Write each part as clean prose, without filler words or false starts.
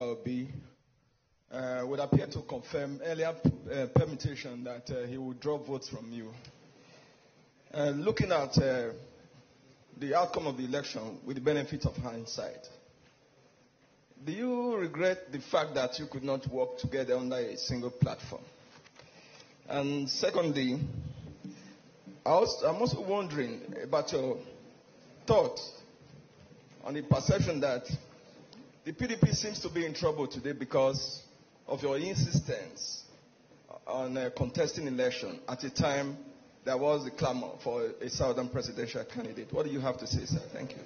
B would appear to confirm earlier permutation that he would draw votes from you. Looking at the outcome of the election with the benefit of hindsight, do you regret the fact that you could not work together under a single platform? And secondly, I'm also wondering about your thoughts on the perception that the PDP seems to be in trouble today because of your insistence on contesting election at a time there was a clamor for a southern presidential candidate. What do you have to say, sir? Thank you.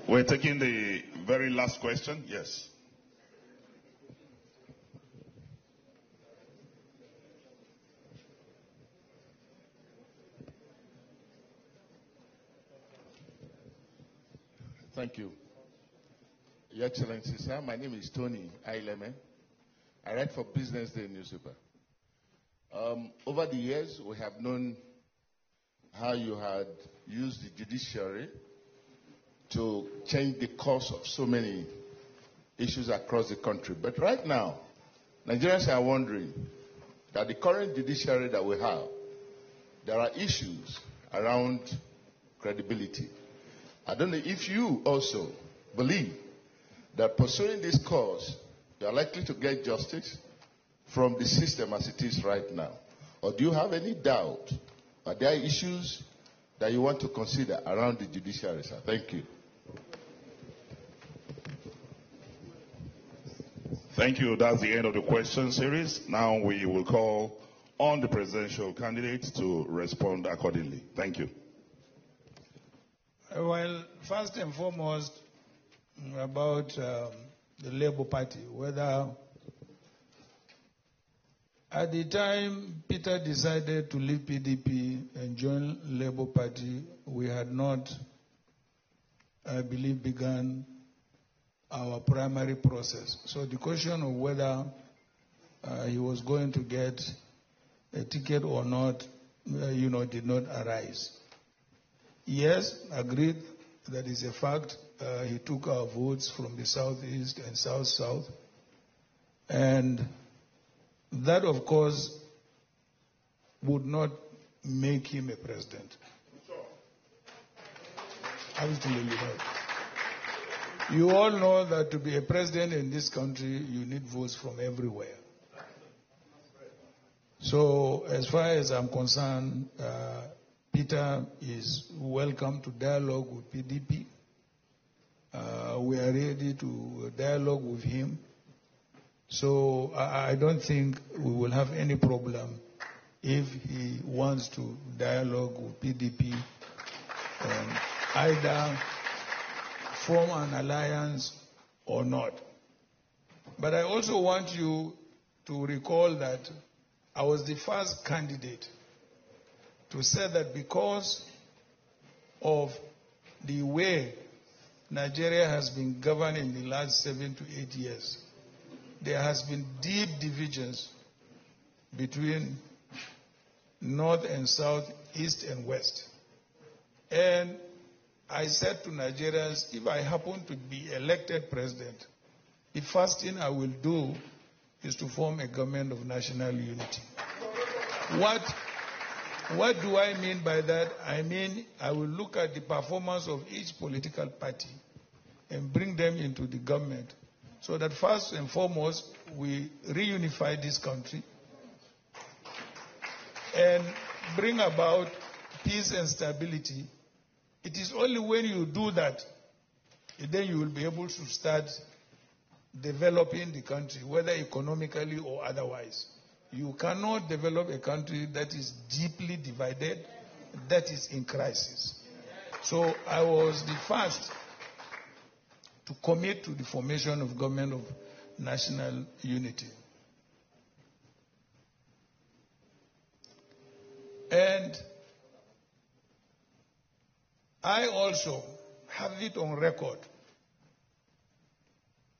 We're taking the very last question. Yes. Thank you. Your Excellency, sir, my name is Tony Aileme. I write for Business Day newspaper. Over the years, we have known how you had used the judiciary to change the course of so many issues across the country. But right now, Nigerians are wondering that the current judiciary that we have, there are issues around credibility. I don't know if you also believe that pursuing this cause, you are likely to get justice from the system as it is right now. Or do you have any doubt? Are there issues that you want to consider around the judiciary, sir? Thank you. Thank you. That's the end of the question series. Now we will call on the presidential candidates to respond accordingly. Thank you. Well, first and foremost, about the Labour Party, whether at the time Peter decided to leave PDP and join Labour Party, we had not, I believe, begun our primary process. So the question of whether he was going to get a ticket or not, did not arise. Yes, agreed, that is a fact. He took our votes from the southeast and south-south. And that, of course, would not make him a president. Absolutely not. You all know that to be a president in this country, you need votes from everywhere. So, as far as I'm concerned, Peter is welcome to dialogue with PDP. We are ready to dialogue with him. So I don't think we will have any problem if he wants to dialogue with PDP and either form an alliance or not. But I also want you to recall that I was the first candidate to say that because of the way Nigeria has been governed in the last 7 to 8 years, there has been deep divisions between north and south, east and west. And I said to Nigerians, if I happen to be elected president, the first thing I will do is to form a government of national unity. What do I mean by that? I mean, I will look at the performance of each political party and bring them into the government so that first and foremost, we reunify this country and bring about peace and stability. It is only when you do that, then you will be able to start developing the country, whether economically or otherwise. You cannot develop a country that is deeply divided, that is in crisis. So I was the first to commit to the formation of government of national unity. And I also have it on record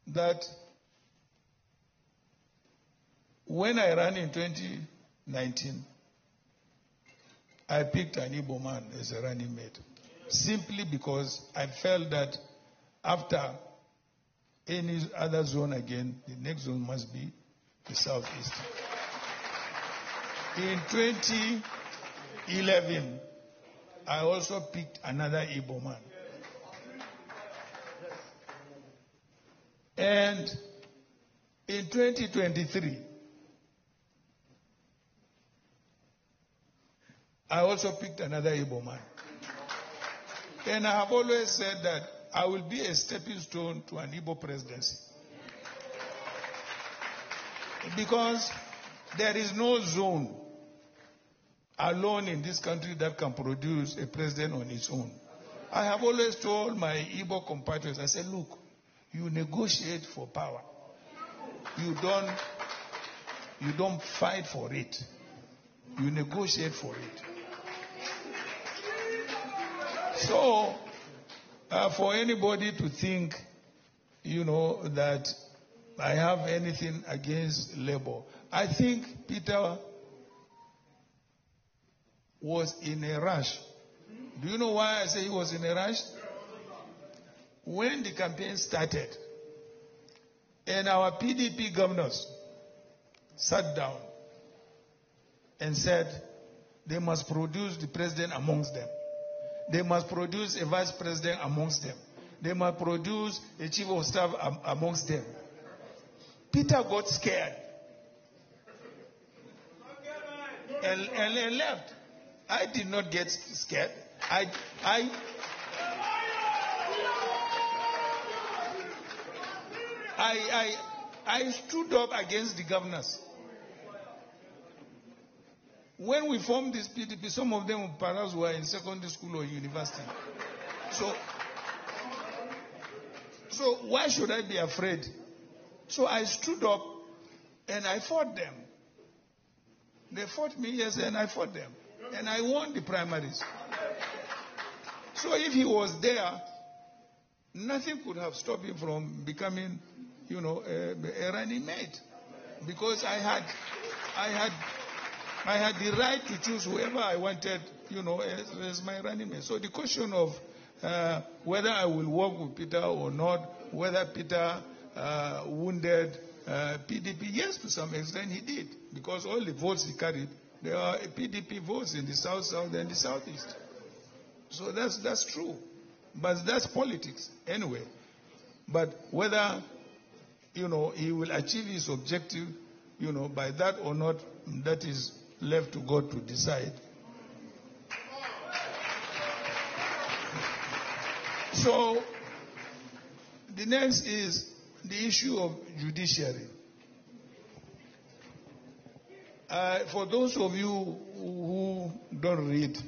that when I ran in 2019, I picked an Igbo man as a running mate. simply because I felt that after any other zone again, the next zone must be the southeast. In 2011, I also picked another Igbo man. And in 2023, I also picked another Igbo man. And I have always said that I will be a stepping stone to an Igbo presidency. Because there is no zone alone in this country that can produce a president on its own. I have always told my Igbo compatriots, I said, look, you negotiate for power. You don't fight for it. You negotiate for it. So, for anybody to think, that I have anything against Labour, I think Peter was in a rush. Do you know why I say he was in a rush? When the campaign started, and our PDP governors sat down and said they must produce the president amongst them. They must produce a vice president amongst them. They must produce a chief of staff amongst them. Peter got scared and left. I did not get scared. I stood up against the governors. When we formed this PDP, some of them perhaps were in secondary school or university. So why should I be afraid? So I stood up and I fought them. They fought me, yes, and I fought them. And I won the primaries. So if he was there, nothing could have stopped him from becoming, a running mate. Because I had the right to choose whoever I wanted, as my running mate. So the question of whether I will work with Peter or not, whether Peter wounded PDP, yes, to some extent he did. Because all the votes he carried, there are PDP votes in the south and the southeast. So that's true. But that's politics anyway. But whether, he will achieve his objective, by that or not, that is left to God to decide. So, the next is the issue of judiciary. For those of you who don't read,